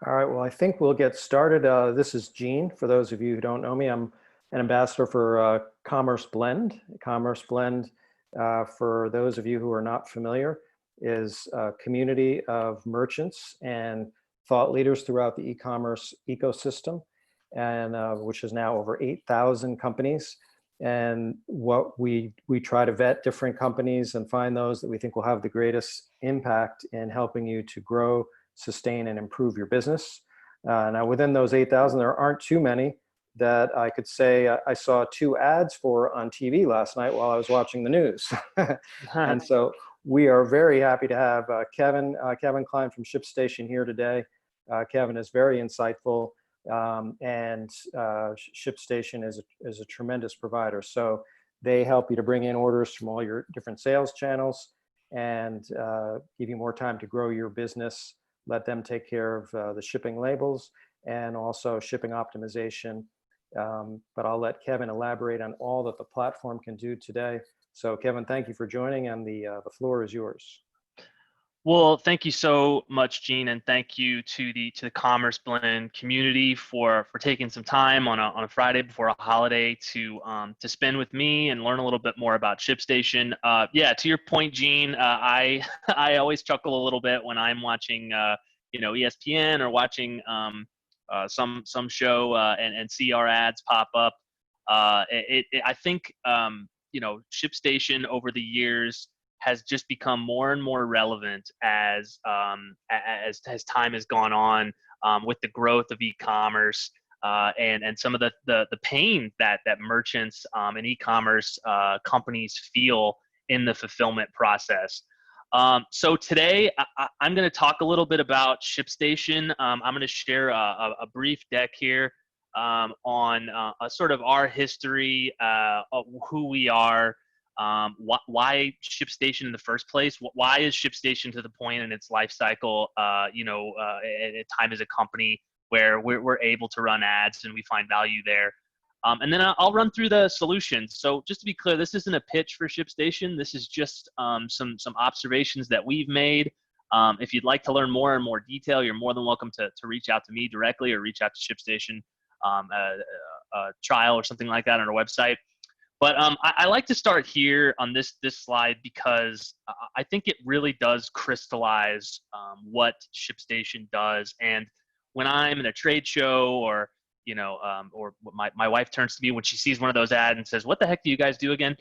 All right, well, I think we'll get started. This is Gene. For those of you who don't know me, I'm an ambassador for CommerceBlend. CommerceBlend, for those of you who are not familiar, is a community of merchants and thought leaders throughout the e-commerce ecosystem, and which is now over 8,000 companies. And what we try to vet different companies and find those that we think will have the greatest impact in helping you to grow, sustain, and improve your business. Now, within those 8,000, there aren't too many that I could say I saw 2 ads for on TV last night while I was watching the news. And so we are very happy to have Kevin Kline from ShipStation here today. Kevin is very insightful, and ShipStation is a tremendous provider. So they help you to bring in orders from all your different sales channels and give you more time to grow your business. Let them take care of the shipping labels and also shipping optimization. But I'll let Kevin elaborate on all that the platform can do today. So Kevin, thank you for joining, and the floor is yours. Well, thank you so much, Gene, and thank you to the CommerceBlend community for taking some time on a Friday before a holiday to spend with me and learn a little bit more about ShipStation. Yeah, to your point, Gene, I I always chuckle a little bit when I'm watching ESPN or watching some show and see our ads pop up. I think ShipStation over the years has just become more and more relevant as time has gone on with the growth of e-commerce and some of the pain that merchants and e-commerce companies feel in the fulfillment process. So today I'm going to talk a little bit about ShipStation. I'm going to share a brief deck here on sort of our history, of who we are. Why ShipStation in the first place? Why is ShipStation to the point in its life cycle, at time as a company where we're able to run ads and we find value there? And then I'll run through the solutions. So just to be clear, this isn't a pitch for ShipStation. This is just some observations that we've made. If you'd like to learn more in more detail, you're more than welcome to reach out to me directly or reach out to ShipStation trial or something like that on our website. But I like to start here on this slide because I think it really does crystallize what ShipStation does. And when I'm in a trade show or my wife turns to me when she sees one of those ads and says, "What the heck do you guys do again?"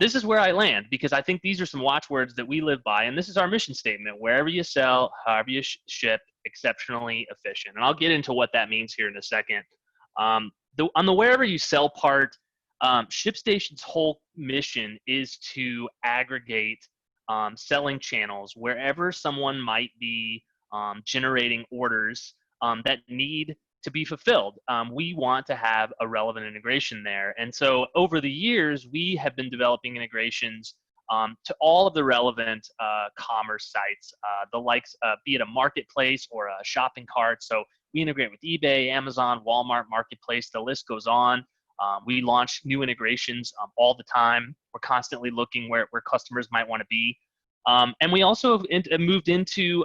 This is where I land, because I think these are some watchwords that we live by. And this is our mission statement: wherever you sell, however you ship, exceptionally efficient. And I'll get into what that means here in a second. On the wherever you sell part, ShipStation's whole mission is to aggregate selling channels wherever someone might be generating orders that need to be fulfilled. We want to have a relevant integration there. And so over the years, we have been developing integrations to all of the relevant commerce sites, the likes, be it a marketplace or a shopping cart. So we integrate with eBay, Amazon, Walmart, Marketplace, the list goes on. We launch new integrations all the time. We're constantly looking where customers might want to be. And we also have moved into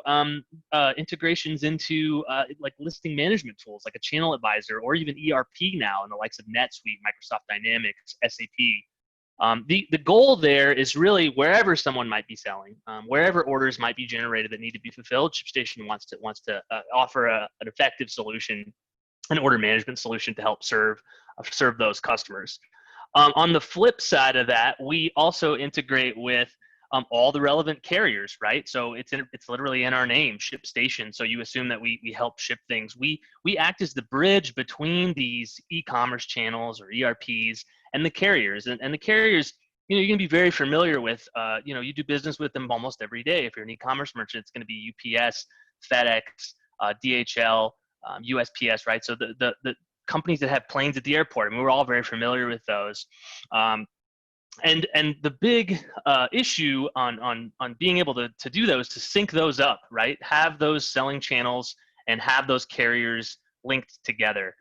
integrations into like listing management tools like a channel advisor or even ERP now in the likes of NetSuite, Microsoft Dynamics, SAP. The goal there is really wherever someone might be selling, wherever orders might be generated that need to be fulfilled, ShipStation wants to offer an effective solution, an order management solution to help serve those customers. On the flip side of that, we also integrate with all the relevant carriers, right? So it's literally in our name, ShipStation. So you assume that we help ship things. We act as the bridge between these e-commerce channels or ERPs and the carriers. And the carriers, you're going to be very familiar with. You do business with them almost every day. If you're an e-commerce merchant, it's going to be UPS, FedEx, DHL, USPS, right? So the companies that have planes at the airport, and we're all very familiar with those. And the big issue on being able to do those, to sync those up, right? Have those selling channels and have those carriers linked together.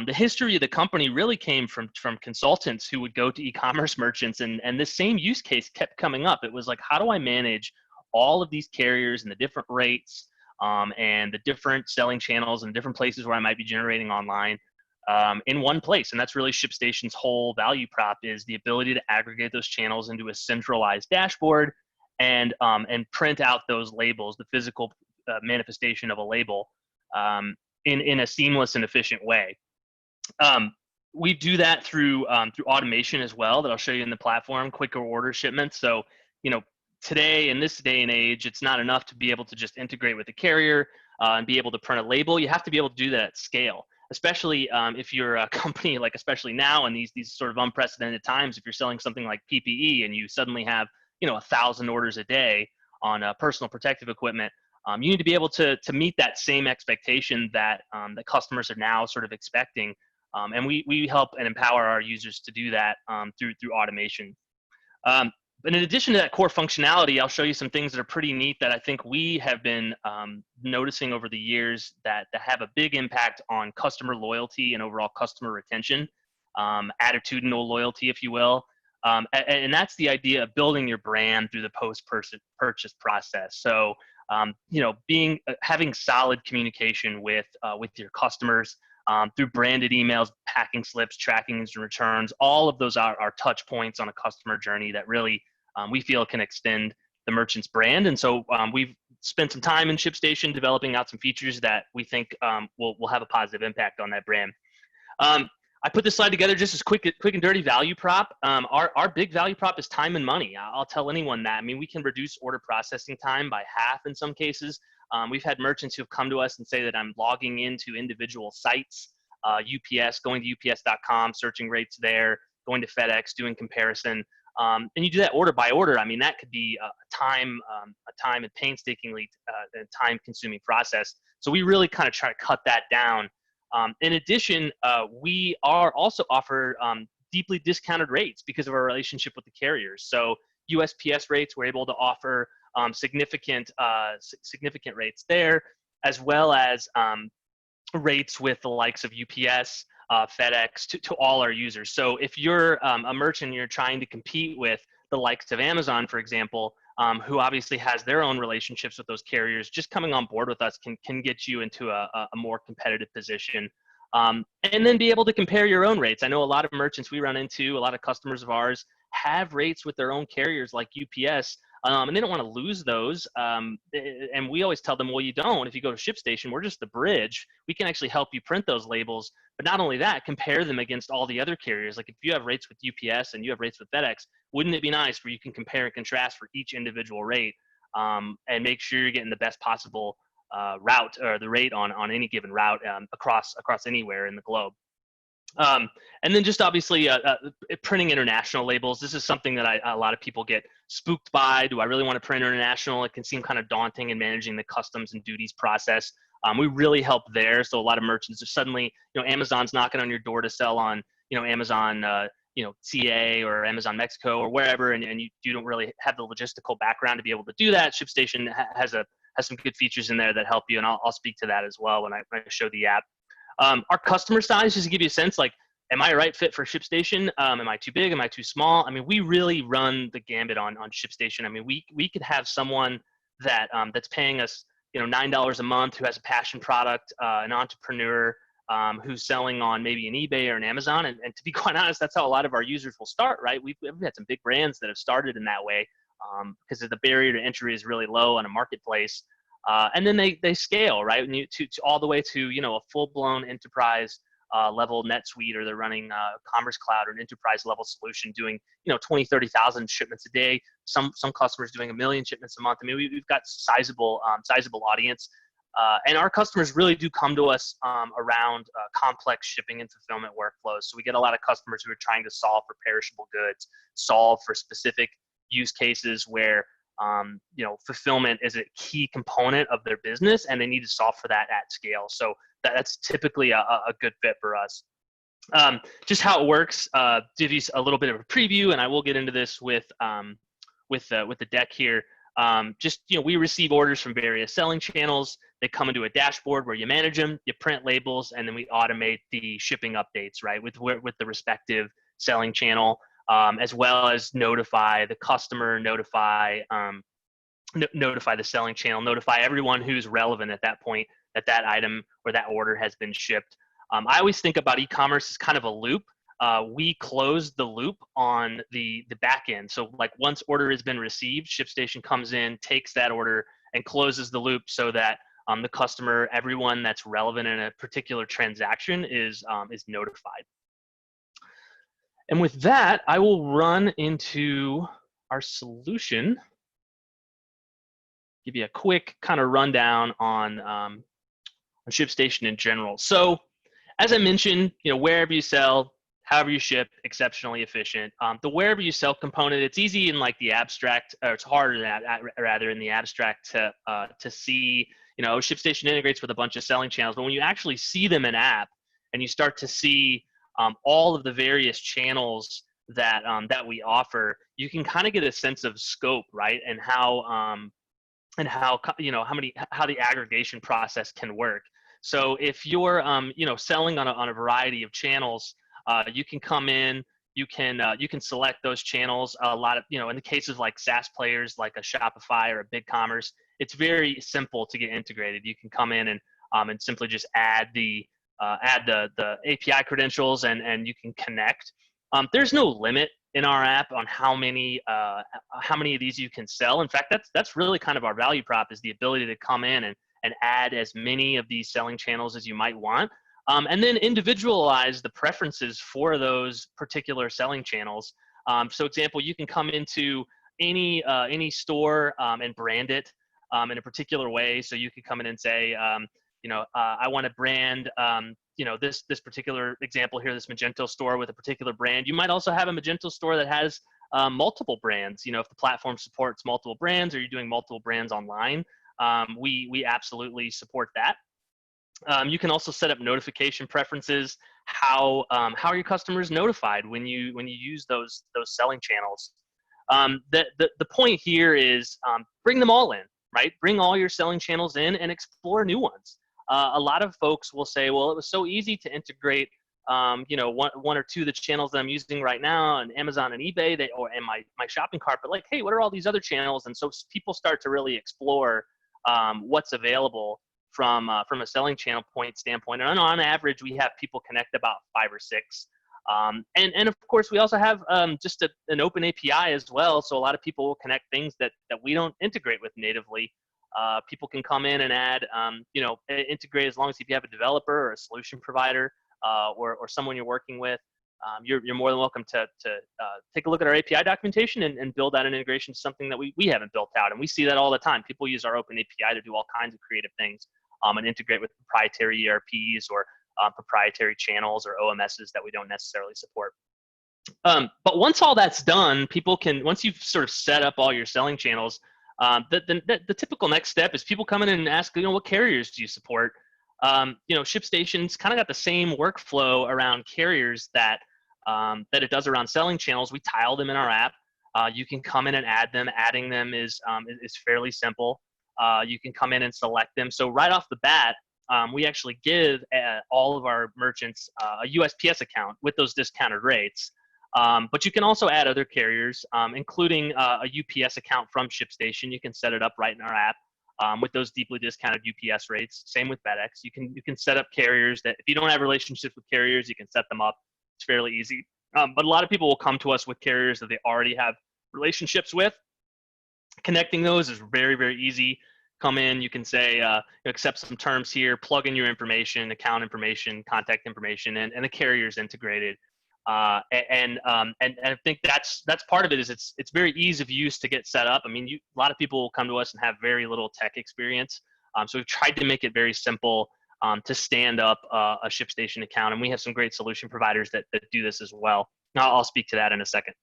The history of the company really came from consultants who would go to e-commerce merchants, and this same use case kept coming up. It was like, how do I manage all of these carriers and the different rates and the different selling channels and different places where I might be generating online in one place. And that's really ShipStation's whole value prop, is the ability to aggregate those channels into a centralized dashboard and print out those labels, the physical manifestation of a label, in a seamless and efficient way. We do that through automation as well, that I'll show you in the platform, quicker order shipments. So, today, in this day and age, it's not enough to be able to just integrate with the carrier and be able to print a label. You have to be able to do that at scale, especially if you're a company, like especially now in these sort of unprecedented times. If you're selling something like PPE and you suddenly have 1,000 orders a day on personal protective equipment, you need to be able to meet that same expectation that that customers are now sort of expecting, and we help and empower our users to do that through automation. But in addition to that core functionality, I'll show you some things that are pretty neat that I think we have been noticing over the years that have a big impact on customer loyalty and overall customer retention, attitudinal loyalty, if you will. And that's the idea of building your brand through the post-purchase process. So, having solid communication with your customers through branded emails, packing slips, trackings and returns. All of those are touch points on a customer journey that really we feel can extend the merchant's brand. And so we've spent some time in ShipStation developing out some features that we think will have a positive impact on that brand. I put this slide together just as quick and dirty value prop. Our big value prop is time and money. I'll tell anyone that. I mean, we can reduce order processing time by half in some cases. We've had merchants who have come to us and say that I'm logging into individual sites, UPS, going to ups.com, searching rates there, going to FedEx, doing comparison. And you do that order by order. I mean, that could be a time and painstakingly time-consuming process. So we really kind of try to cut that down. In addition, we are also offer deeply discounted rates because of our relationship with the carriers. So USPS rates, we're able to offer significant rates there, as well as rates with the likes of UPS, FedEx, to all our users. So if you're a merchant and you're trying to compete with the likes of Amazon, for example, who obviously has their own relationships with those carriers, just coming on board with us can get you into a more competitive position. And then be able to compare your own rates. I know a lot of merchants we run into, a lot of customers of ours have rates with their own carriers like UPS, and they don't want to lose those. And we always tell them, well, you don't. If you go to ShipStation, we're just the bridge. We can actually help you print those labels. But not only that, compare them against all the other carriers. Like if you have rates with UPS and you have rates with FedEx, wouldn't it be nice where you can compare and contrast for each individual rate and make sure you're getting the best possible route or the rate on any given route across anywhere in the globe. And then just obviously printing international labels. This is something that a lot of people get spooked by. Do I really want to print international? It can seem kind of daunting in managing the customs and duties process. We really help there. So a lot of merchants are suddenly, Amazon's knocking on your door to sell on, Amazon, CA or Amazon Mexico or wherever, and you don't really have the logistical background to be able to do that. ShipStation has some good features in there that help you, and I'll speak to that as well when I show the app. Our customer size, just to give you a sense, like, am I a right fit for ShipStation? Am I too big? Am I too small? I mean, we really run the gambit on ShipStation. I mean, we could have someone that that's paying us, $9 a month, who has a passion product, an entrepreneur who's selling on maybe an eBay or an Amazon. And to be quite honest, that's how a lot of our users will start, right? We've had some big brands that have started in that way because the barrier to entry is really low on a marketplace. And then they scale, right? And to all the way to, a full-blown enterprise level NetSuite, or they're running Commerce Cloud or an enterprise level solution doing, 20, 30,000 shipments a day. Some customers doing 1 million shipments a month. I mean, we've got sizable audience. And our customers really do come to us around complex shipping and fulfillment workflows. So we get a lot of customers who are trying to solve for perishable goods, solve for specific use cases where fulfillment is a key component of their business, and they need to solve for that at scale. So that's typically a good fit for us. Just how it works, give you a little bit of a preview, and I will get into this with the deck here. We receive orders from various selling channels. They come into a dashboard where you manage them, you print labels, and then we automate the shipping updates, right, with the respective selling channel, as well as notify the customer, notify notify the selling channel, notify everyone who's relevant at that point that that item or that order has been shipped. I always think about e-commerce as kind of a loop. We close the loop on the back end. So like once order has been received, ShipStation comes in, takes that order, and closes the loop so that the customer, everyone that's relevant in a particular transaction is notified. And with that, I will run into our solution. Give you a quick kind of rundown on ShipStation in general. So as I mentioned, wherever you sell, however you ship, exceptionally efficient. The wherever you sell component, it's easy in like the abstract, or it's harder rather in the abstract to see. ShipStation integrates with a bunch of selling channels, but when you actually see them in app and you start to see all of the various channels that we offer, you can kind of get a sense of scope, right? And how how the aggregation process can work. So if you're selling on a variety of channels, you can come in, you can select those channels. A lot of in the cases like SaaS players like a Shopify or a BigCommerce, it's very simple to get integrated. You can come in and simply just add the API credentials and you can connect. There's no limit in our app on how many of these you can sell. In fact, that's really kind of our value prop, is the ability to come in and add as many of these selling channels as you might want, and then individualize the preferences for those particular selling channels. So example, you can come into any store and brand it in a particular way. So you could come in and say, I want to brand, this particular example here, this Magento store with a particular brand. You might also have a Magento store that has multiple brands. If the platform supports multiple brands or you're doing multiple brands online, we absolutely support that. You can also set up notification preferences. How are your customers notified when you use those selling channels? The point here is bring them all in, right? Bring all your selling channels in and explore new ones. A lot of folks will say, well, it was so easy to integrate, one or two of the channels that I'm using right now on Amazon and eBay and my shopping cart, but like, hey, what are all these other channels? And so people start to really explore what's available from a selling channel standpoint. And on average, we have people connect about 5 or 6. And of course, we also have just an open API as well. So a lot of people will connect things that we don't integrate with natively. People can come in and add, integrate as long as if you have a developer or a solution provider or someone you're working with. You're more than welcome to take a look at our API documentation and build out an integration to something that we haven't built out. And we see that all the time. People use our open API to do all kinds of creative things and integrate with proprietary ERPs or proprietary channels or OMSs that we don't necessarily support. But once all that's done, once you've sort of set up all your selling channels, the typical next step is people come in and ask, what carriers do you support? ShipStation's kind of got the same workflow around carriers that it does around selling channels. We tile them in our app. You can come in and add them. Adding them is fairly simple. You can come in and select them. So right off the bat, we actually give all of our merchants a USPS account with those discounted rates. But you can also add other carriers, including a UPS account from ShipStation. You can set it up right in our app with those deeply discounted UPS rates. Same with FedEx. You can set up carriers that if you don't have relationships with carriers, you can set them up. It's fairly easy. But a lot of people will come to us with carriers that they already have relationships with. Connecting those is very, very easy. Come in, you can say, accept some terms here, plug in your information, account information, contact information, and the carrier's integrated. And I think that's part of it. Is it's very ease of use to get set up. I mean, a lot of people will come to us and have very little tech experience. So we've tried to make it very simple to stand up a ShipStation account, and we have some great solution providers that do this as well. Now I'll speak to that in a second.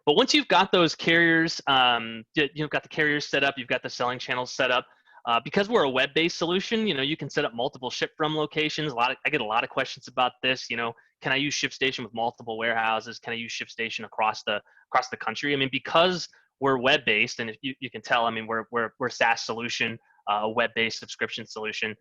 But once you've got those carriers, you've got the carriers set up, you've got the selling channels set up. Because we're a web-based solution, you can set up multiple ship from locations. I get a lot of questions about this. Can I use ShipStation with multiple warehouses? Can I use ShipStation across the country? I mean, because we're web-based, and if you can tell, I mean, we're a SaaS solution, a web-based subscription solution.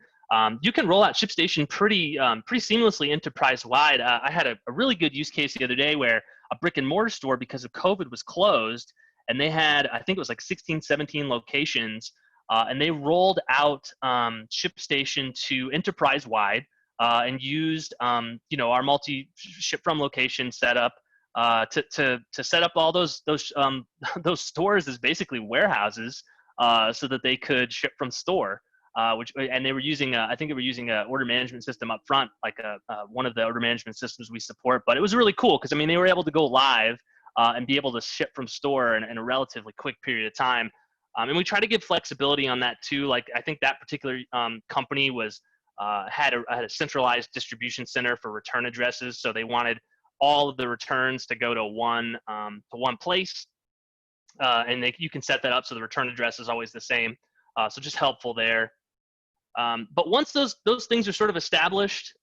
You can roll out ShipStation pretty seamlessly enterprise-wide. I had a really good use case the other day where a brick and mortar store, because of COVID, was closed, and they had, I think it was like 16, 17 locations, and they rolled out ShipStation to enterprise-wide, and used our multi-ship from location setup to set up all those those stores as basically warehouses, so that they could ship from store. And they were using I think they were using a order management system up front, like one of the order management systems we support. But it was really cool because, I mean, they were able to go live and be able to ship from store in a relatively quick period of time. And we try to give flexibility on that too. Like, I think that particular company was had a centralized distribution center for return addresses, so they wanted all of the returns to go to one place, and you can set that up so the return address is always the same. So just helpful there. But once those things are sort of established,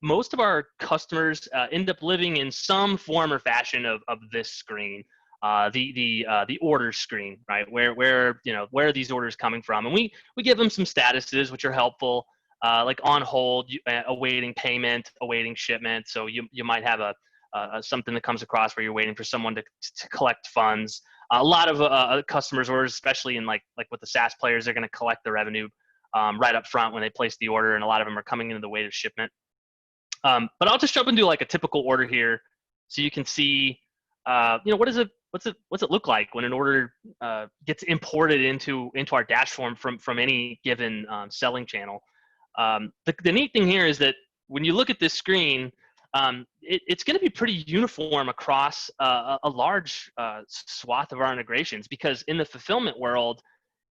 most of our customers end up living in some form or fashion of this screen, the order screen, right? Where are these orders coming from? And we give them some statuses which are helpful, like on hold, awaiting payment, awaiting shipment. So you might have something that comes across where you're waiting for someone to collect funds. A lot of customers' orders, especially in like with the SaaS players, they're going to collect the revenue right up front when they place the order, and a lot of them are coming into the wait of shipment. But I'll just jump into like a typical order here, so you can see, what's it look like when an order gets imported into our dashform from any given selling channel. The neat thing here is that when you look at this screen, it's going to be pretty uniform across a large swath of our integrations, because in the fulfillment world,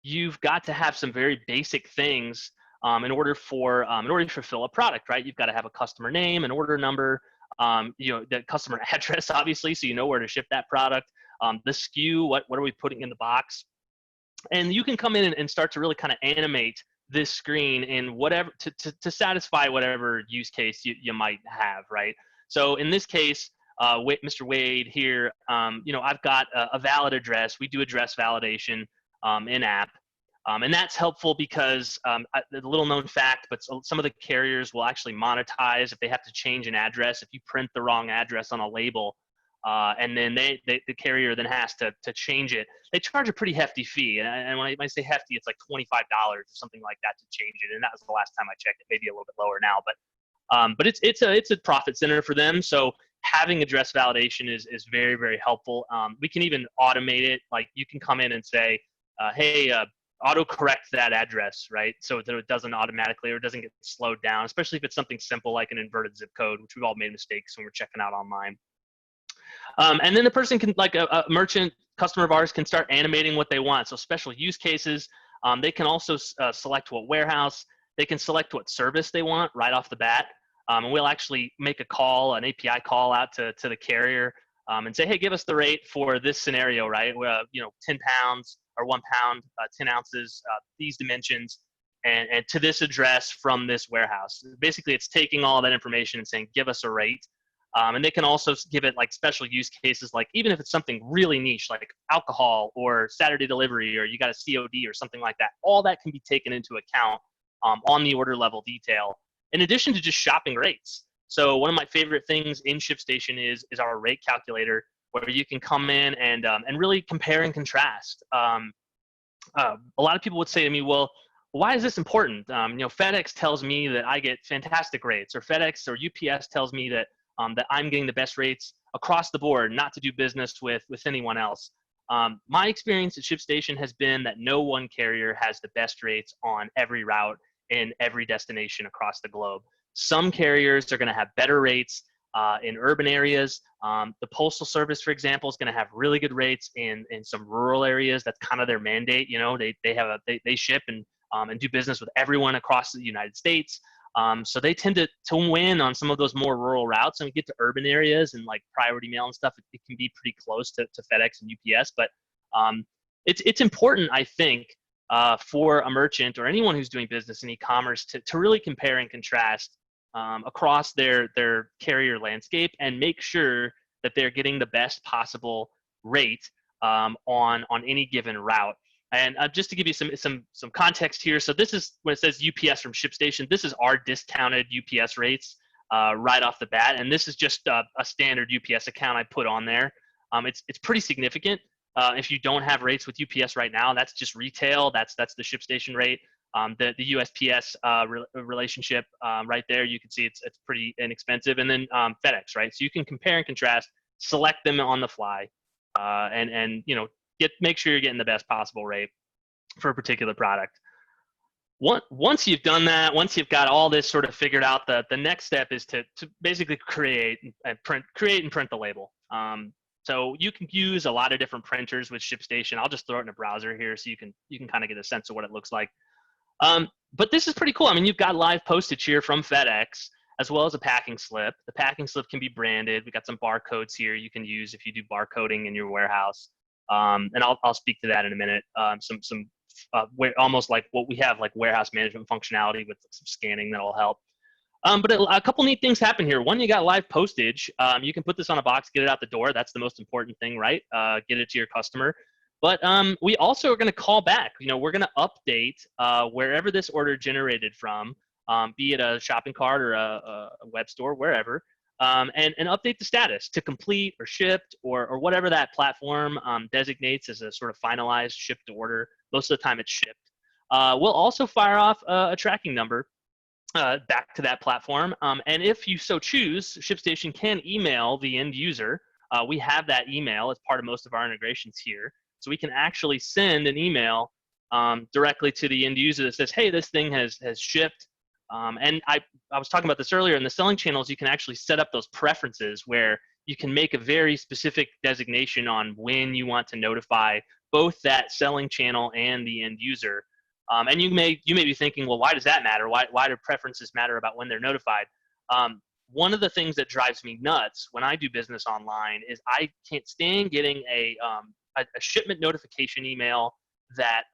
you've got to have some very basic things in order to fulfill a product, right? You've got to have a customer name, an order number, the customer address, obviously, so you know where to ship that product, the SKU, what are we putting in the box, and you can come in and start to really kind of animate this screen in whatever to satisfy whatever use case you might have, right? So in this case, Mr. Wade here, I've got a valid address. We do address validation in app, and that's helpful because the little known fact, but some of the carriers will actually monetize if they have to change an address. If you print the wrong address on a label, and then the carrier then has to change it, they charge a pretty hefty fee. And when I say hefty, it's like $25 or something like that to change it. And that was the last time I checked. It may be a little bit lower now, but it's a profit center for them. So having address validation is very, very helpful. We can even automate it. Like, you can come in and say, hey, auto-correct that address, right? So that it doesn't automatically, or it doesn't get slowed down, especially if it's something simple like an inverted zip code, which we've all made mistakes when we're checking out online. And then the person can, like a merchant customer of ours, can start animating what they want. So special use cases, they can also select what warehouse, they can select what service they want right off the bat. And we'll actually make a call, an API call out to the carrier, and say, hey, give us the rate for this scenario, right? 10 pounds or 1 pound, 10 ounces, these dimensions, and to this address from this warehouse. Basically, it's taking all that information and saying, give us a rate. And they can also give it like special use cases, like even if it's something really niche, like alcohol or Saturday delivery, or you got a COD or something like that, all that can be taken into account on the order level detail, in addition to just shopping rates. So one of my favorite things in ShipStation is our rate calculator, where you can come in and really compare and contrast. A lot of people would say to me, well, why is this important? FedEx tells me that I get fantastic rates, or FedEx or UPS tells me that that I'm getting the best rates across the board, not to do business with anyone else. My experience at ShipStation has been that no one carrier has the best rates on every route in every destination across the globe. Some carriers are going to have better rates in urban areas. The Postal Service, for example, is going to have really good rates in some rural areas. That's kind of their mandate. They ship and do business with everyone across the United States. So they tend to win on some of those more rural routes. And we get to urban areas and like priority mail and stuff, it can be pretty close to FedEx and UPS. But it's important, I think, for a merchant or anyone who's doing business in e-commerce to really compare and contrast across their carrier landscape and make sure that they're getting the best possible rate on any given route. And just to give you some context here, so this is when it says UPS from ShipStation, this is our discounted UPS rates right off the bat, and this is just a standard UPS account I put on there. It's pretty significant. If you don't have rates with UPS right now, that's just retail. That's the ShipStation rate. The USPS relationship right there, you can see it's pretty inexpensive. And then FedEx, right? So you can compare and contrast, select them on the fly, and make sure you're getting the best possible rate for a particular product. Once you've done that, once you've got all this sort of figured out, the next step is to basically create and print the label. So you can use a lot of different printers with ShipStation. I'll just throw it in a browser here so you can kind of get a sense of what it looks like. But this is pretty cool. I mean, you've got live postage here from FedEx, as well as a packing slip. The packing slip can be branded. We got some barcodes here you can use if you do barcoding in your warehouse. And I'll speak to that in a minute. Almost like what we have, like warehouse management functionality with some scanning that'll help. But a couple neat things happen here. One, you got live postage. You can put this on a box, get it out the door. That's the most important thing, right? Get it to your customer. But we also are going to call back. We're going to update wherever this order generated from, be it a shopping cart or a web store, wherever, and update the status to complete or shipped or whatever that platform designates as a sort of finalized shipped order. Most of the time it's shipped. We'll also fire off a tracking number back to that platform. And if you so choose, ShipStation can email the end user. We have that email as part of most of our integrations here. So we can actually send an email directly to the end user that says, hey, this thing has shipped. And I was talking about this earlier. In the selling channels, you can actually set up those preferences where you can make a very specific designation on when you want to notify both that selling channel and the end user. And you may be thinking, well, why does that matter? Why do preferences matter about when they're notified? One of the things that drives me nuts when I do business online is I can't stand getting a shipment notification email that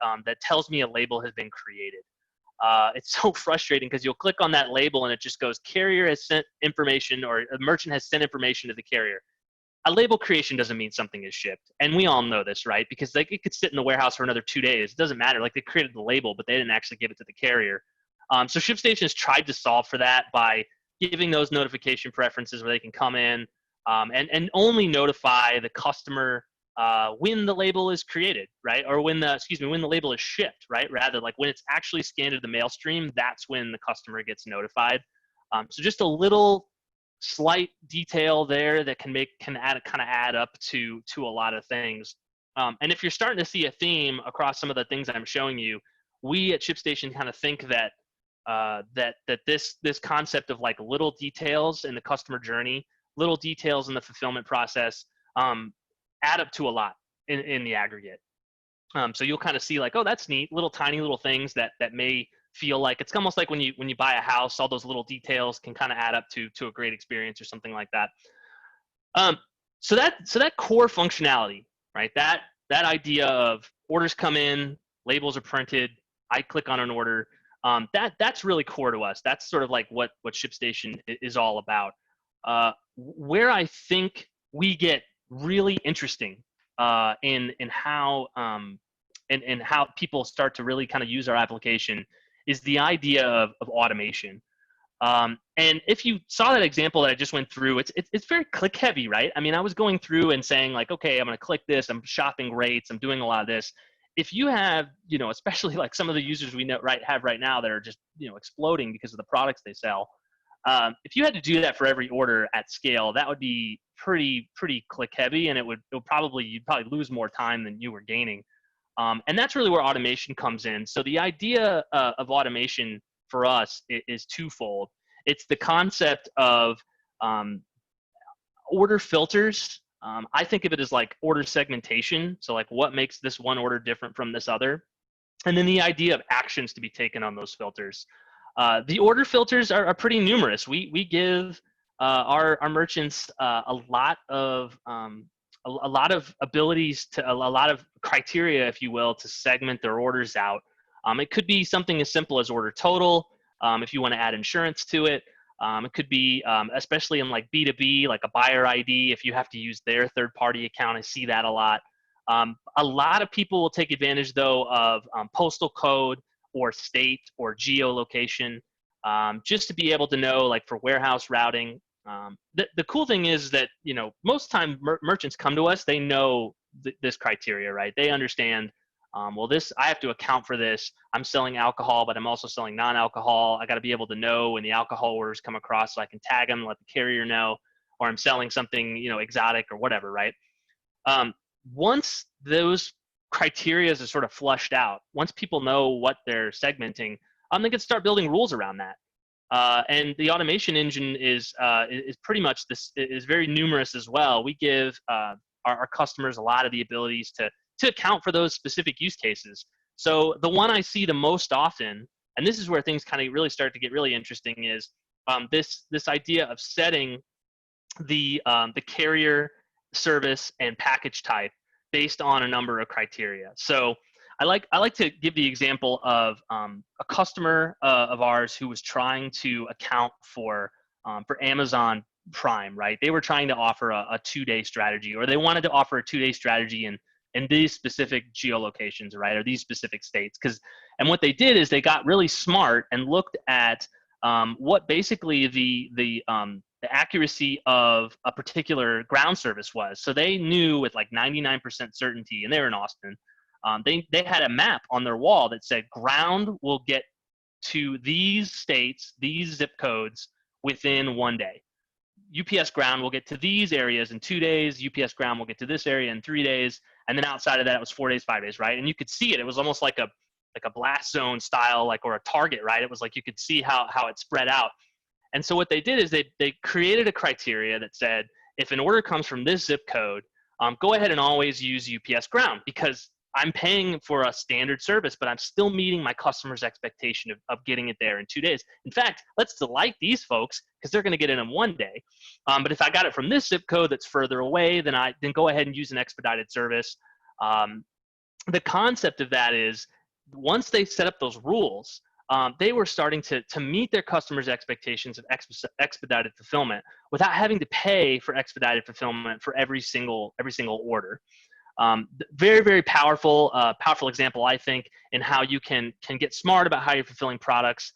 tells me a label has been created. It's so frustrating because you'll click on that label and it just goes, carrier has sent information, or a merchant has sent information to the carrier. A label creation doesn't mean something is shipped. And we all know this, right? Because it could sit in the warehouse for another 2 days. It doesn't matter. Like, they created the label, but they didn't actually give it to the carrier. So ShipStation has tried to solve for that by giving those notification preferences where they can come in and only notify the customer when the label is created, right? Or when the label is shipped, right? Rather, like when it's actually scanned to the mail stream, that's when the customer gets notified. So just a little slight detail there that can add up to a lot of things. And if you're starting to see a theme across some of the things I'm showing you, we at ShipStation kind of think that this concept of like little details in the customer journey, little details in the fulfillment process, add up to a lot in the aggregate. So you'll kind of see like, oh, that's neat, tiny little things that may feel like, it's almost like when you buy a house, all those little details can kind of add up to a great experience or something like that. So that core functionality, right? That idea of orders come in, labels are printed, I click on an order. That's really core to us. That's sort of like what ShipStation is all about. Where I think we get really interesting in how people start to really kind of use our application is the idea of automation. And if you saw that example that I just went through, it's very click heavy, right? I mean, I was going through and saying like, okay, I'm going to click this, I'm shopping rates, I'm doing a lot of this. If you have, especially like some of the users we have right now that are just, exploding because of the products they sell. If you had to do that for every order at scale, that would be pretty click heavy, and you'd probably lose more time than you were gaining. And that's really where automation comes in. So the idea of automation for us is twofold. It's the concept of order filters. I think of it as like order segmentation. So like, what makes this one order different from this other? And then the idea of actions to be taken on those filters. The order filters are pretty numerous. We give our merchants a lot of abilities, to a lot of criteria, if you will, to segment their orders out. It could be something as simple as order total. If you want to add insurance to it, it could be, especially in like B2B, like a buyer ID, if you have to use their third-party account. I see that a lot. A lot of people will take advantage, though, of postal code or state or geolocation, just to be able to know, like for warehouse routing. The cool thing is that, most time merchants come to us, they know this criteria, right? They understand, well, I have to account for this. I'm selling alcohol, but I'm also selling non-alcohol. I got to be able to know when the alcohol orders come across so I can tag them, let the carrier know, or I'm selling something, exotic or whatever, right? Once those criteria are sort of flushed out, once people know what they're segmenting, they can start building rules around that. And the automation engine is pretty much is very numerous as well. We give our customers a lot of the abilities to account for those specific use cases. So the one I see the most often, and this is where things kind of really start to get really interesting, is this idea of setting the carrier, service, and package type based on a number of criteria. So I like to give the example of a customer of ours who was trying to account for Amazon Prime, right? They were trying to offer a 2-day strategy, or they wanted to offer a 2-day strategy in these specific geolocations, right, or these specific states. And what they did is they got really smart and looked at what basically the accuracy of a particular ground service was. So they knew with like 99% certainty, and they were in Austin. They had a map on their wall that said ground will get to these states, these zip codes within 1 day. UPS ground will get to these areas in 2 days. UPS ground will get to this area in 3 days. And then outside of that, it was 4 days, 5 days, right? And you could see it. It was almost like a blast zone style, or a target, right? It was like you could see how it spread out. And so what they did is they created a criteria that said, if an order comes from this zip code, go ahead and always use UPS ground, because I'm paying for a standard service, but I'm still meeting my customer's expectation of getting it there in 2 days. In fact, let's delight these folks because they're going to get it in 1 day. But if I got it from this zip code that's further away, then go ahead and use an expedited service. The concept of that is, once they set up those rules, they were starting to meet their customers' expectations of expedited fulfillment without having to pay for expedited fulfillment for every single order. Very, very powerful example, I think, in how you can get smart about how you're fulfilling products,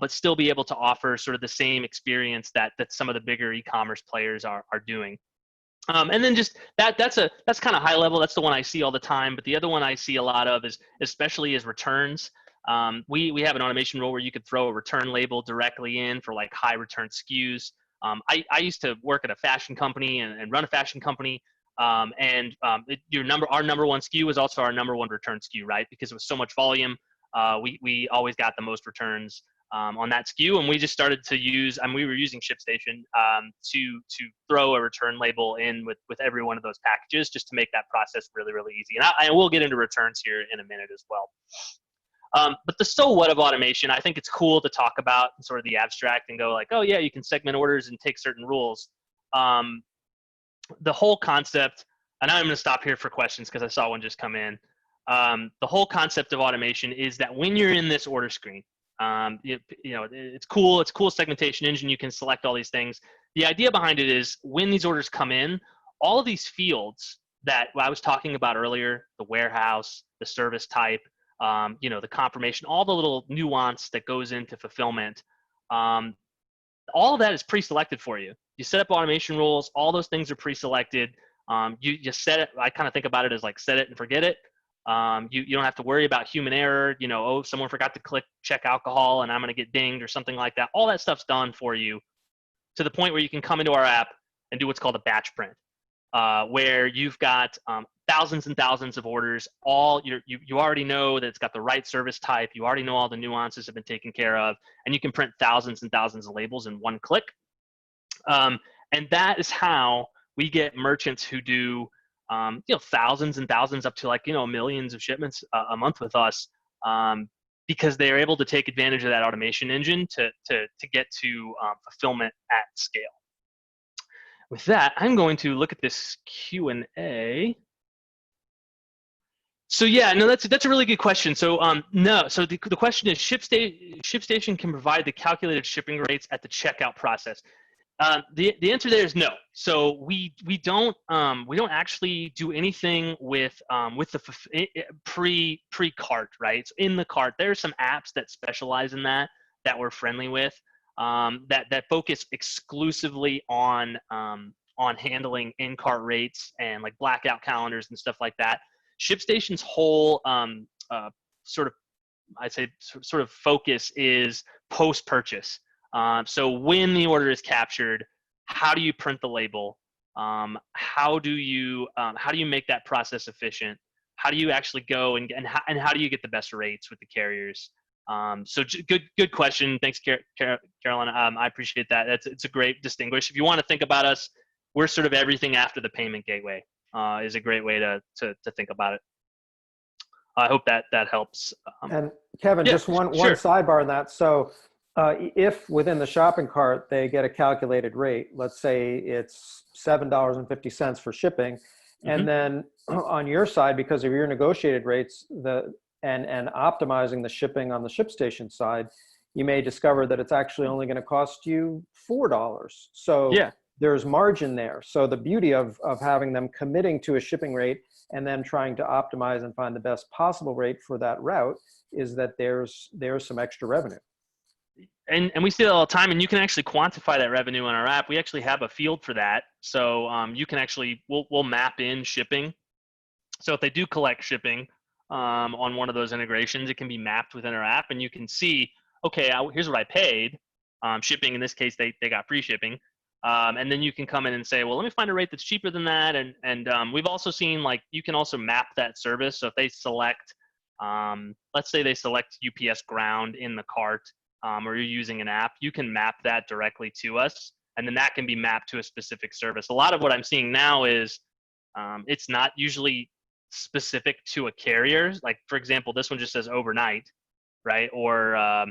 but still be able to offer sort of the same experience that some of the bigger e-commerce players are doing. And then just that's kind of high level. That's the one I see all the time. But the other one I see a lot of is returns. We have an automation rule where you could throw a return label directly in for like high return SKUs. I used to work at a fashion company and run a fashion company. Our number one SKU was also our number one return SKU, right? Because it was so much volume. We always got the most returns on that SKU, and we just started to use, we were using ShipStation to throw a return label in with every one of those packages, just to make that process really, really easy. And I will get into returns here in a minute as well. But the so what of automation, I think it's cool to talk about in sort of the abstract and go like, oh yeah, you can segment orders and take certain rules. The whole concept, and I'm going to stop here for questions because I saw one just come in. The whole concept of automation is that when you're in this order screen, it's cool. It's a cool segmentation engine. You can select all these things. The idea behind it is when these orders come in, all of these fields that I was talking about earlier, the warehouse, the service type, the confirmation, all the little nuance that goes into fulfillment, all of that is pre-selected for you. You set up automation rules, all those things are pre-selected. You just set it. I kind of think about it as like set it and forget it. You don't have to worry about human error. Someone forgot to click check alcohol and I'm going to get dinged or something like that. All that stuff's done for you to the point where you can come into our app and do what's called a batch print, where you've got thousands and thousands of orders. You already know that it's got the right service type. You already know all the nuances have been taken care of, and you can print thousands and thousands of labels in one click. And that is how we get merchants who do thousands and thousands up to millions of shipments a month with us, because they are able to take advantage of that automation engine to get to fulfillment at scale. With that, I'm going to look at this Q&A. So yeah, no, that's a really good question. So so the question is, ShipStation can provide the calculated shipping rates at the checkout process. The answer there is no. So we don't actually do anything with the pre-cart, right? So in the cart, there are some apps that specialize in that we're friendly with, that focus exclusively on on handling in-cart rates and like blackout calendars and stuff like that. ShipStation's whole sort of, I'd say, sort of focus is post-purchase. So when the order is captured, how do you print the label? How do you make that process efficient? How do you actually go and how do you get the best rates with the carriers? So good question. Thanks, Carolina. I appreciate that. It's a great distinguish. If you want to think about us, we're sort of everything after the payment gateway. Is a great way to think about it. I hope that helps. And Kevin, yeah, just one sure. sidebar on that. So if within the shopping cart they get a calculated rate, let's say it's $7.50 for shipping, and then on your side, because of your negotiated rates, and optimizing the shipping on the ShipStation side, you may discover that it's actually only going to cost you $4. So yeah, there's margin there. So the beauty of having them committing to a shipping rate and then trying to optimize and find the best possible rate for that route is that there's some extra revenue. And we see that all the time, and you can actually quantify that revenue on our app. We actually have a field for that. So you can actually, we'll map in shipping. So if they do collect shipping on one of those integrations, it can be mapped within our app, and you can see, okay, here's what I paid. Shipping, in this case, they got free shipping. And then you can come in and say, well, let me find a rate that's cheaper than that. And we've also seen, like, you can also map that service. So if they select, let's say they select UPS ground in the cart, or you're using an app, you can map that directly to us. And then that can be mapped to a specific service. A lot of what I'm seeing now is it's not usually specific to a carrier. Like, for example, this one just says overnight, right? Or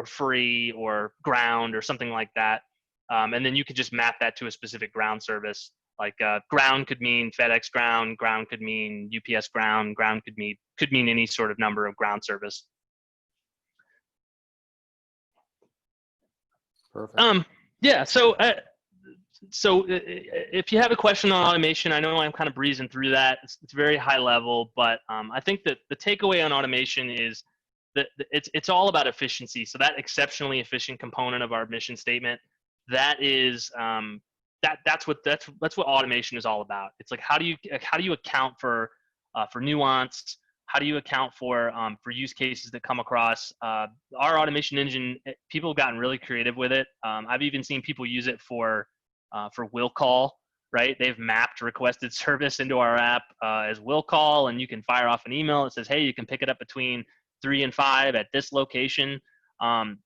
free or ground or something like that. And then you could just map that to a specific ground service. Like ground could mean FedEx ground, ground could mean UPS ground, ground could mean any sort of number of ground service. Perfect. Yeah. So if you have a question on automation, I know I'm kind of breezing through that. It's very high level, but I think that the takeaway on automation is that it's all about efficiency. So that exceptionally efficient component of our mission statement, that is that's what automation is all about. It's like, how do you account for nuance? How do you account for use cases that come across? Our automation engine, people have gotten really creative with it. I've even seen people use it for will call, right? They've mapped requested service into our app as will call, and you can fire off an email that says, hey, you can pick it up between 3 and 5 at this location.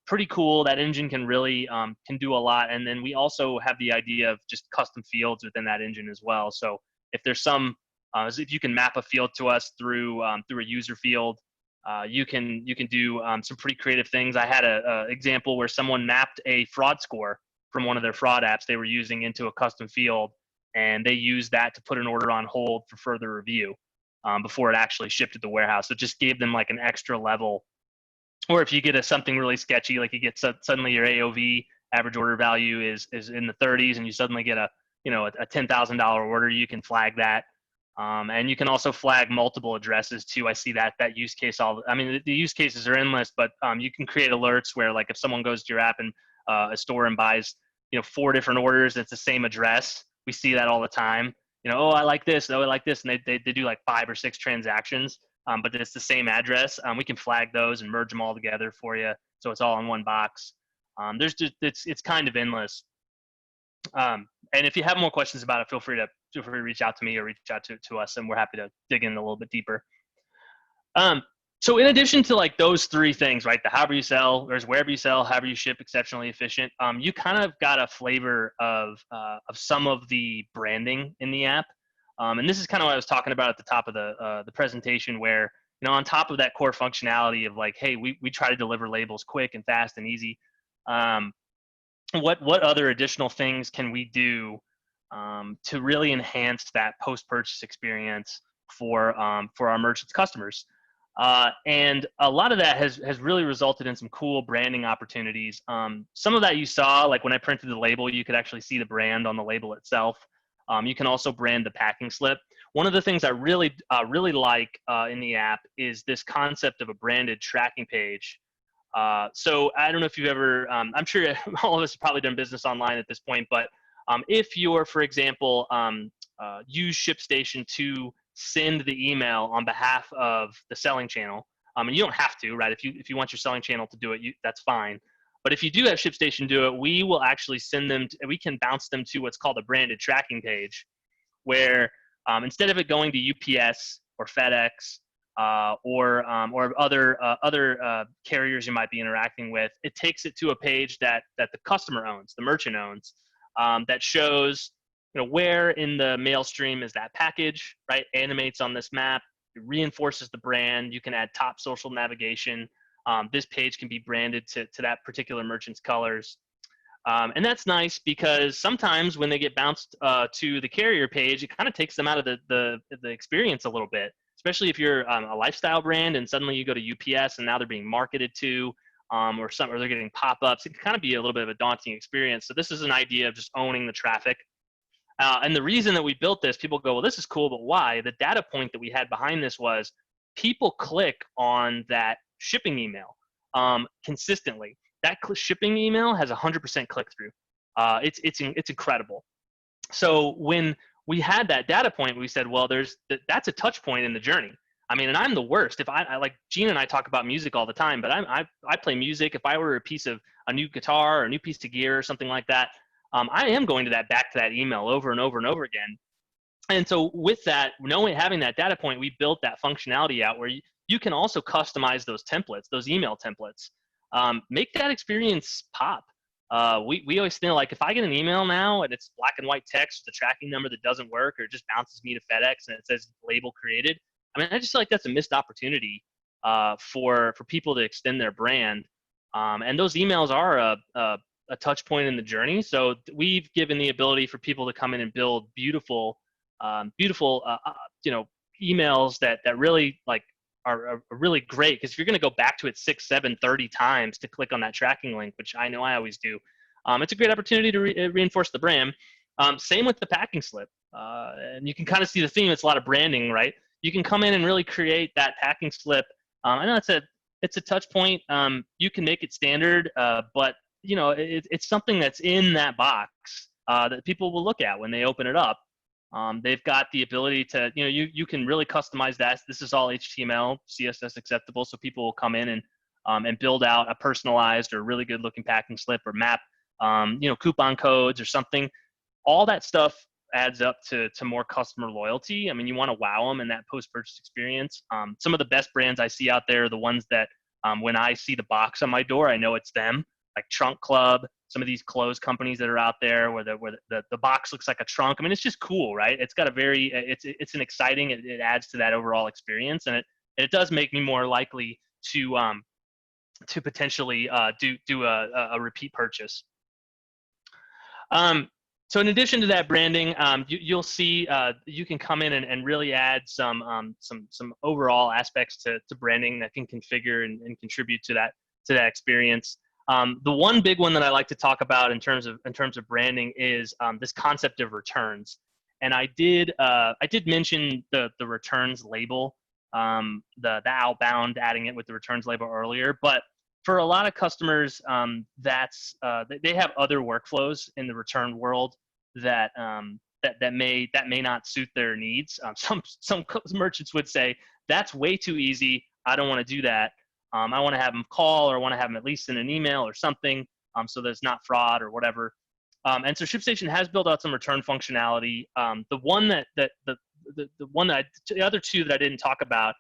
Pretty cool. That engine can really can do a lot. And then we also have the idea of just custom fields within that engine as well. So if there's some if you can map a field to us through a user field, you can do some pretty creative things. I had a example where someone mapped a fraud score from one of their fraud apps they were using into a custom field, and they used that to put an order on hold for further review before it actually shipped to the warehouse. So it just gave them like an extra level. Or if you get something really sketchy, like you get suddenly your AOV, average order value is in the 30s, and you suddenly get a $10,000 order, you can flag that. And you can also flag multiple addresses too. I see that use case. The use cases are endless, but you can create alerts where, like, if someone goes to your app and a store and buys 4 different orders, it's the same address. We see that all the time. Oh, I like this. Oh, I like this, and they do like 5 or 6 transactions, but it's the same address. We can flag those and merge them all together for you, so it's all in one box. It's kind of endless. And if you have more questions about it, feel free to reach out to me or reach out to us, and we're happy to dig in a little bit deeper. So in addition to like those 3 things, right? The however you sell, there's wherever you sell, however you ship, exceptionally efficient. You kind of got a flavor of some of the branding in the app. And this is kind of what I was talking about at the top of the presentation, where, on top of that core functionality of like, hey, we try to deliver labels quick and fast and easy. What other additional things can we do to really enhance that post-purchase experience for our merchants' customers? And a lot of that has really resulted in some cool branding opportunities. Some of that you saw, like when I printed the label, you could actually see the brand on the label itself. You can also brand the packing slip. One of the things I really like in the app is this concept of a branded tracking page. So I don't know if you've ever, I'm sure all of us have probably done business online at this point, but If you're, for example, use ShipStation to send the email on behalf of the selling channel, and you don't have to, right? If you want your selling channel to do it, that's fine. But if you do have ShipStation do it, we will actually send them. We can bounce them to what's called a branded tracking page, where instead of it going to UPS or FedEx or other carriers you might be interacting with, it takes it to a page that the customer owns, the merchant owns, that shows where in the mail stream is that package, right? Animates on this map, it reinforces the brand. You can add top social navigation. This page can be branded to that particular merchant's colors. And that's nice because sometimes when they get bounced to the carrier page, it kind of takes them out of the experience a little bit, especially if you're a lifestyle brand and suddenly you go to UPS and now they're being marketed to, or they're getting pop-ups. It can kind of be a little bit of a daunting experience. So this is an idea of just owning the traffic. And the reason that we built this, people go, well, this is cool, but why? The data point that we had behind this was people click on that shipping email consistently. That shipping email has 100% click-through. It's incredible. So when we had that data point, we said, well, that's a touch point in the journey. I mean, and I'm the worst. If I like Gene and I talk about music all the time, but I play music. If I order a new guitar or a new piece of gear or something like that, I am going to back to that email over and over and over again. And so with that, having that data point, we built that functionality out where you can also customize those templates, those email templates, make that experience pop. We always feel like if I get an email now and it's black and white text with a tracking number that doesn't work, or it just bounces me to FedEx and it says label created, I mean, I just feel like that's a missed opportunity for people to extend their brand. And those emails are a touch point in the journey. So we've given the ability for people to come in and build beautiful emails that really are really great. Because if you're going to go back to it 6, 7, 30 times to click on that tracking link, which I know I always do, it's a great opportunity to reinforce the brand. Same with the packing slip. And you can kind of see the theme. It's a lot of branding, right? You can come in and really create that packing slip. I know it's a touch point. You can make it standard, but it's something that's in that box that people will look at when they open it up. They've got the ability to, you can really customize that. This is all HTML, CSS acceptable, so people will come in and build out a personalized or really good looking packing slip or map, coupon codes or something. All that stuff adds up to more customer loyalty. I mean, you want to wow them in that post-purchase experience. Some of the best brands I see out there are the ones that when I see the box on my door, I know it's them. Like Trunk Club, some of these clothes companies that are out there where the box looks like a trunk. I mean, it's just cool, right? It's got it's an exciting, it adds to that overall experience, and it does make me more likely to potentially do a repeat purchase. So in addition to that branding, you'll see you can come in and really add some overall aspects to branding that can configure and contribute to that experience. The one big one that I like to talk about in terms of branding is this concept of returns. And I did mention the returns label, the outbound, adding it with the returns label earlier. But for a lot of customers, they have other workflows in the return world that may not suit their needs. Some merchants would say that's way too easy. I don't want to do that. I want to have them call, or I want to have them at least in an email or something, so there's not fraud or whatever. And so ShipStation has built out some return functionality. The other two that I didn't talk about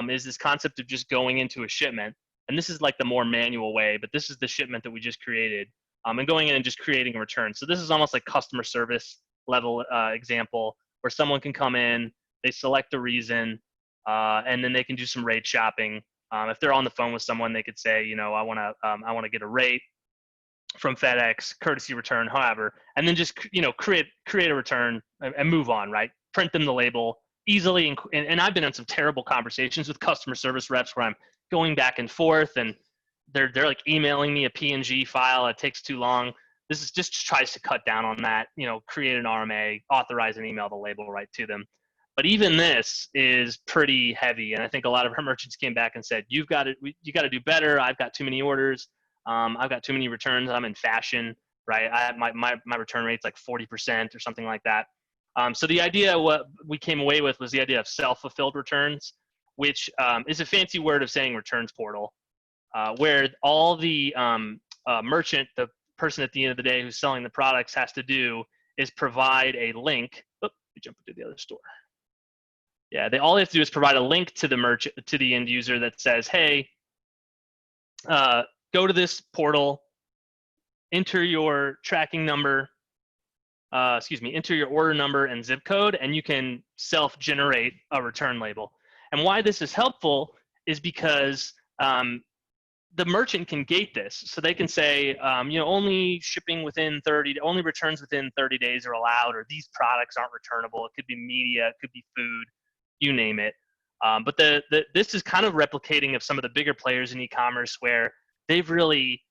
is this concept of just going into a shipment. And this is like the more manual way, but this is the shipment that we just created, and going in and just creating a return. So this is almost like customer service level example where someone can come in, they select a reason, and then they can do some rate shopping. If they're on the phone with someone, they could say, I want to get a rate from FedEx, courtesy return, however, and then just create a return and move on, right? Print them the label easily, and I've been in some terrible conversations with customer service reps where I'm going back and forth, and they're like emailing me a PNG file. It takes too long. This is just tries to cut down on that. Create an RMA, authorize and email the label right to them. But even this is pretty heavy, and I think a lot of our merchants came back and said, you got to do better. I've got too many orders. I've got too many returns. I'm in fashion right? My return rate's like 40% or something like that. So the idea, what we came away with was the idea of self-fulfilled returns, which is a fancy word of saying returns portal, where all the merchant, the person at the end of the day who's selling the products, has to do is provide a link. Oh, we jump into the other store. Yeah, all they have to do is provide a link to the merchant, to the end user, that says, hey, go to this portal, enter your tracking number, enter your order number and zip code, and you can self-generate a return label. And why this is helpful is because the merchant can gate this. So they can say, only shipping within only returns within 30 days are allowed, or these products aren't returnable. It could be media, it could be food, you name it. But this is kind of replicating of some of the bigger players in e-commerce, where they've really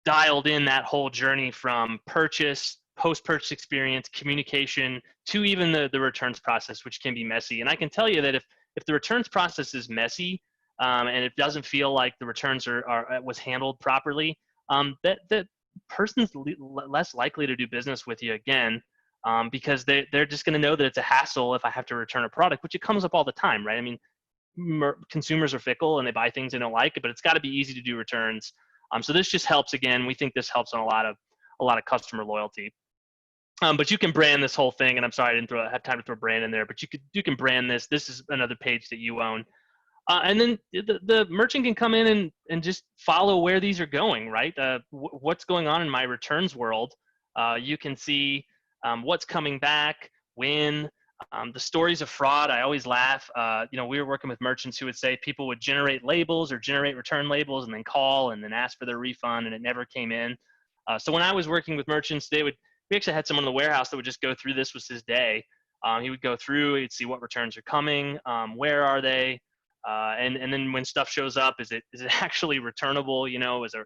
dialed in that whole journey from purchase, post-purchase experience, communication, to even the returns process, which can be messy. And I can tell you that if the returns process is messy, and it doesn't feel like the returns was handled properly, that person's less likely to do business with you again, because they're just going to know that it's a hassle if I have to return a product, which it comes up all the time, right? I mean, consumers are fickle and they buy things they don't like, but it's got to be easy to do returns. So this just helps. Again, we think this helps on a lot of customer loyalty. But you can brand this whole thing, and I'm sorry I didn't have time to throw brand in there, but you can brand this. This is another page that you own. And then the merchant can come in and just follow where these are going, right? What's going on in my returns world. You can see what's coming back, when, the stories of fraud. I always laugh. We were working with merchants who would say people would generate labels or generate return labels and then call and then ask for their refund, and it never came in. So when I was working with merchants, we actually had someone in the warehouse that would just go through. This was his day. He would go through, he'd see what returns are coming, where are they, and then when stuff shows up, is it actually returnable? Was it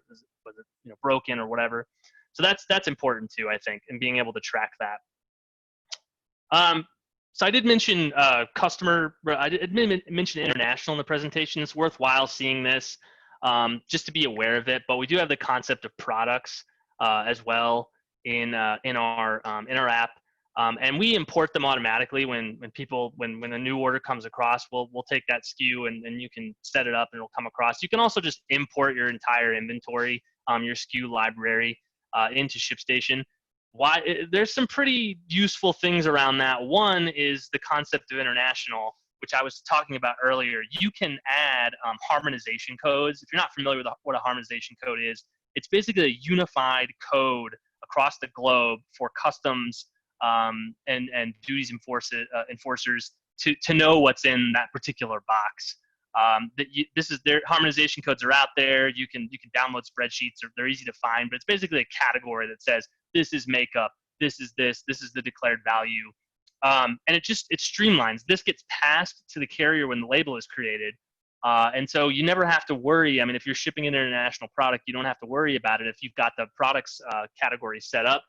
broken or whatever? So that's important too, I think, and being able to track that. So I did mention customer. I did mention international in the presentation. It's worthwhile seeing this, just to be aware of it. But we do have the concept of products as well in our app, and we import them automatically when a new order comes across. We'll take that SKU and you can set it up and it'll come across. You can also just import your entire inventory, your SKU library, into ShipStation. There's some pretty useful things around that. One is the concept of international, which I was talking about earlier. You can add harmonization codes. If you're not familiar with what a harmonization code is, it's basically a unified code across the globe for customs and duties enforcers to know what's in that particular box. Their harmonization codes are out there. You can download spreadsheets, or they're easy to find, but it's basically a category that says this is makeup, this is the declared value, and it streamlines. This gets passed to the carrier when the label is created, and so you never have to worry. I mean, if you're shipping an international product, you don't have to worry about it if you've got the products category set up.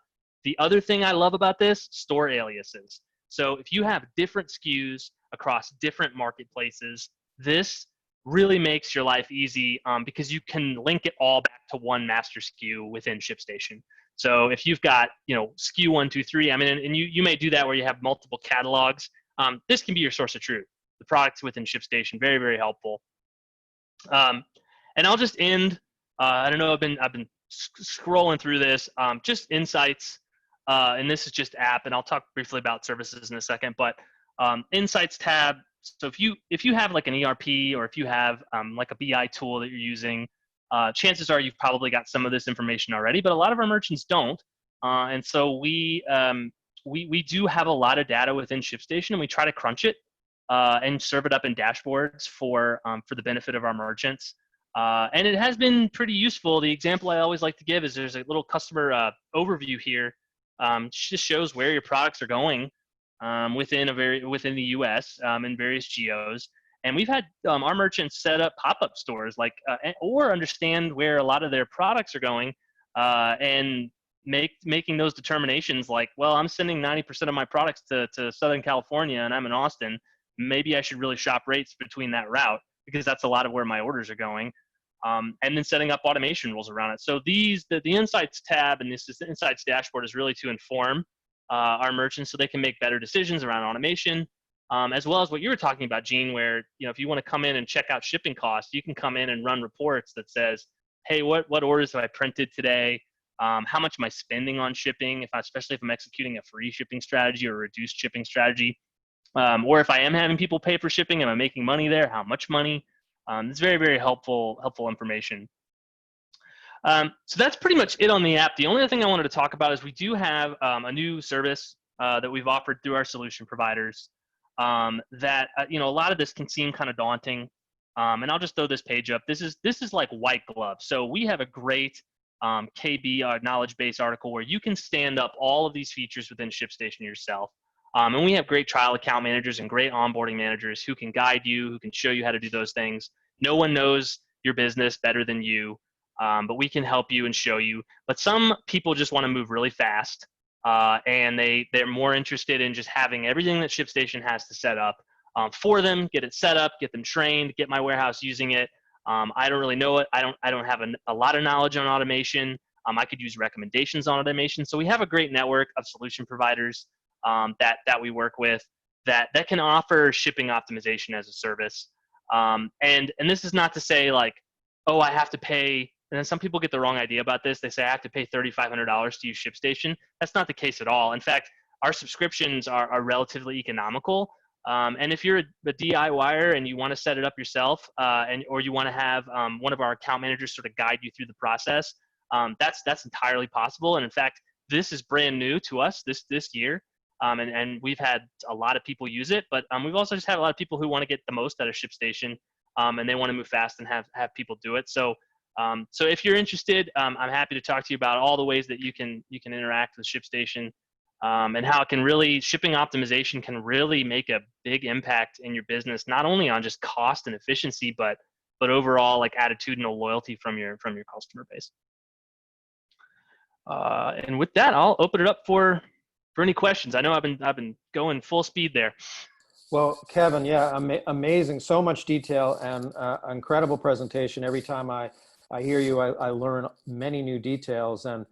The other thing I love about this, store aliases. So if you have different SKUs across different marketplaces, this really makes your life easy, because you can link it all back to one master SKU within ShipStation. So if you've got, SKU 1, 2, 3, I mean, and you may do that where you have multiple catalogs. This can be your source of truth. The products within ShipStation, very, very helpful. And I'll just end. I don't know. I've been scrolling through this. Just insights, and this is just app. And I'll talk briefly about services in a second. But insights tab. So if you have like an ERP, or if you have like a BI tool that you're using, chances are you've probably got some of this information already, but a lot of our merchants don't. And so we do have a lot of data within ShipStation, and we try to crunch it and serve it up in dashboards for the benefit of our merchants. And it has been pretty useful. The example I always like to give is there's a little customer overview here. Just shows where your products are going within the U.S. In various geos. And we've had our merchants set up pop-up stores, or understand where a lot of their products are going, and making those determinations. Like, well, I'm sending 90% of my products to Southern California, and I'm in Austin. Maybe I should really shop rates between that route, because that's a lot of where my orders are going. and then setting up automation rules around it. So the Insights tab and this Insights dashboard is really to inform our merchants so they can make better decisions around automation, as well as what you were talking about, Gene, where if you want to come in and check out shipping costs, you can come in and run reports that says, hey, what orders have I printed today? How much am I spending on shipping, especially if I'm executing a free shipping strategy or a reduced shipping strategy? Or if I am having people pay for shipping, am I making money there? How much money? It's very, very helpful information. So that's pretty much it on the app. The only other thing I wanted to talk about is we do have a new service that we've offered through our solution providers that, a lot of this can seem kind of daunting. And I'll just throw this page up. This is like white glove. So we have a great KB knowledge base article where you can stand up all of these features within ShipStation yourself. And we have great trial account managers and great onboarding managers who can guide you, who can show you how to do those things. No one knows your business better than you, but we can help you and show you. But some people just want to move really fast, and they're more interested in just having everything that ShipStation has to set up for them, get it set up, get them trained, get my warehouse using it. I don't really know it. I don't have a lot of knowledge on automation. I could use recommendations on automation. So we have a great network of solution providers that we work with that can offer shipping optimization as a service. And this is not to say like, oh, I have to pay. And then some people get the wrong idea about this. They say I have to pay $3,500 to use ShipStation. That's not the case at all. In fact, our subscriptions are relatively economical. And if you're a DIYer and you want to set it up yourself, or you want to have one of our account managers sort of guide you through the process, that's entirely possible. And in fact, this is brand new to us this year, and we've had a lot of people use it. But we've also just had a lot of people who want to get the most out of ShipStation, and they want to move fast and have people do it. So if you're interested, I'm happy to talk to you about all the ways that you can interact with ShipStation. And how shipping optimization can really make a big impact in your business, not only on just cost and efficiency, but overall like attitudinal loyalty from your customer base. And with that, I'll open it up for any questions. I know I've been going full speed there. Well, Kevin, yeah, amazing, so much detail and incredible presentation. Every time I hear you, I learn many new details. And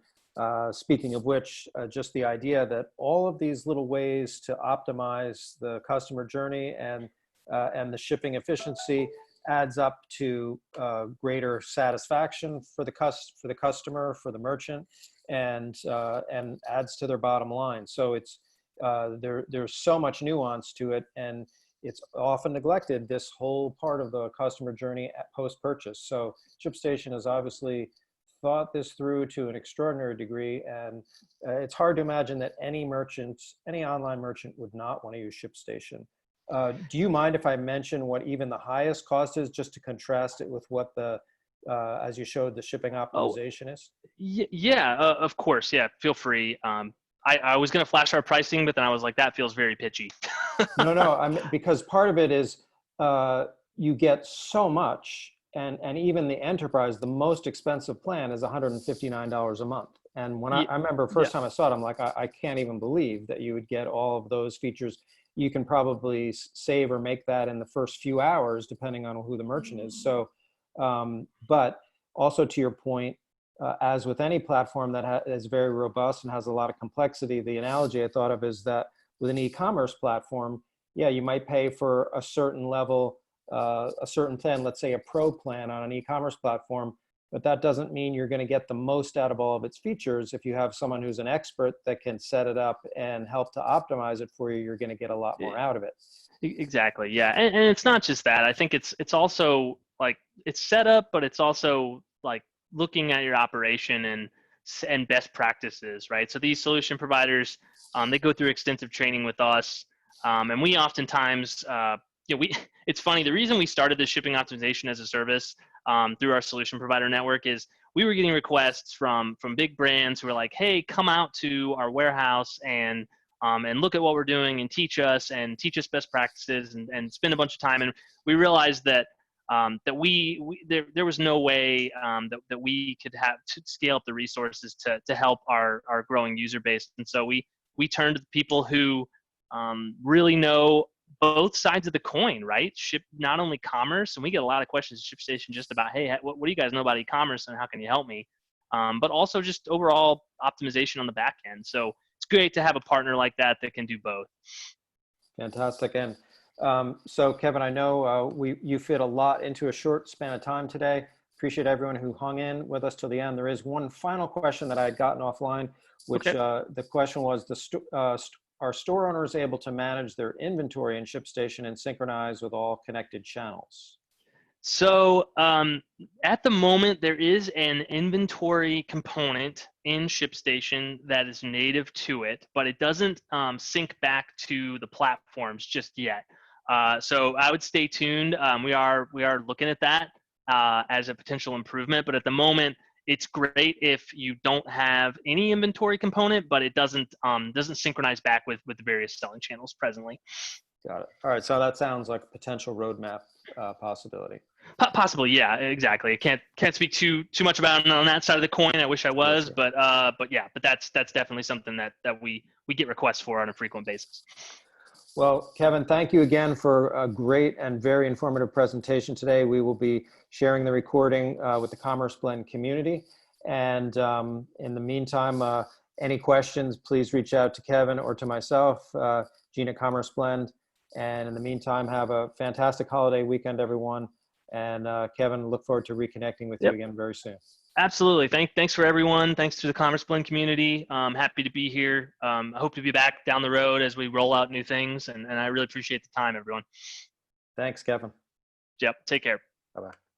speaking of which, just the idea that all of these little ways to optimize the customer journey and the shipping efficiency adds up to greater satisfaction for the customer, for the merchant, and adds to their bottom line. So it's there's so much nuance to it, and it's often neglected, this whole part of the customer journey at post-purchase. So ShipStation has obviously thought this through to an extraordinary degree, and it's hard to imagine that any online merchant would not want to use ShipStation. Do you mind if I mention what even the highest cost is, just to contrast it with what the, as you showed, the shipping optimization is? Yeah, of course. Yeah, feel free. I was going to flash our pricing, but then I was like, that feels very pitchy. No, because part of it is you get so much, and even the enterprise, the most expensive plan is $159 a month. And when I remember first time I saw it, I'm like, I can't even believe that you would get all of those features. You can probably save or make that in the first few hours, depending on who the merchant is. So, but also to your point, as with any platform that is very robust and has a lot of complexity, the analogy I thought of is that with an e-commerce platform, yeah, you might pay for a certain level, a certain plan, let's say a pro plan on an e-commerce platform, but that doesn't mean you're going to get the most out of all of its features. If you have someone who's an expert that can set it up and help to optimize it for you, you're going to get a lot more out of it. Exactly. Yeah. And it's not just that. I think it's also like it's set up, but it's also like looking at your operation and best practices, right? So these solution providers, they go through extensive training with us. And we oftentimes, it's funny, the reason we started the shipping optimization as a service through our solution provider network is we were getting requests from big brands who were like, hey, come out to our warehouse and look at what we're doing and teach us best practices and spend a bunch of time. And we realized that there was no way that we could have to scale up the resources to help our growing user base. And so we turned to the people who really know both sides of the coin, right? Ship not only commerce, and we get a lot of questions at ShipStation just about, hey, what do you guys know about e-commerce and how can you help me? But also just overall optimization on the back end. So it's great to have a partner like that that can do both. Fantastic. And so Kevin, I know you fit a lot into a short span of time today. Appreciate everyone who hung in with us till the end. There is one final question that I had gotten offline, which Okay. The question was, are store owners able to manage their inventory in ShipStation and synchronize with all connected channels? So at the moment, there is an inventory component in ShipStation that is native to it, but it doesn't sync back to the platforms just yet. So I would stay tuned. We are looking at that as a potential improvement, but at the moment, it's great if you don't have any inventory component, but it doesn't synchronize back with the various selling channels presently. Got it. All right. So that sounds like a potential roadmap possibility. Possibly, yeah, exactly. I can't speak too much about it on that side of the coin. I wish I was, Sure. but yeah, but that's definitely something that we get requests for on a frequent basis. Well, Kevin, thank you again for a great and very informative presentation today. We will be sharing the recording with the CommerceBlend community. And in the meantime, any questions, please reach out to Kevin or to myself, Gene at CommerceBlend. And in the meantime, have a fantastic holiday weekend, everyone. And Kevin, look forward to reconnecting with you again very soon. Absolutely. Thanks for everyone. Thanks to the CommerceBlend community. Happy to be here. I hope to be back down the road as we roll out new things. And I really appreciate the time, everyone. Thanks, Kevin. Yep. Take care. Bye-bye.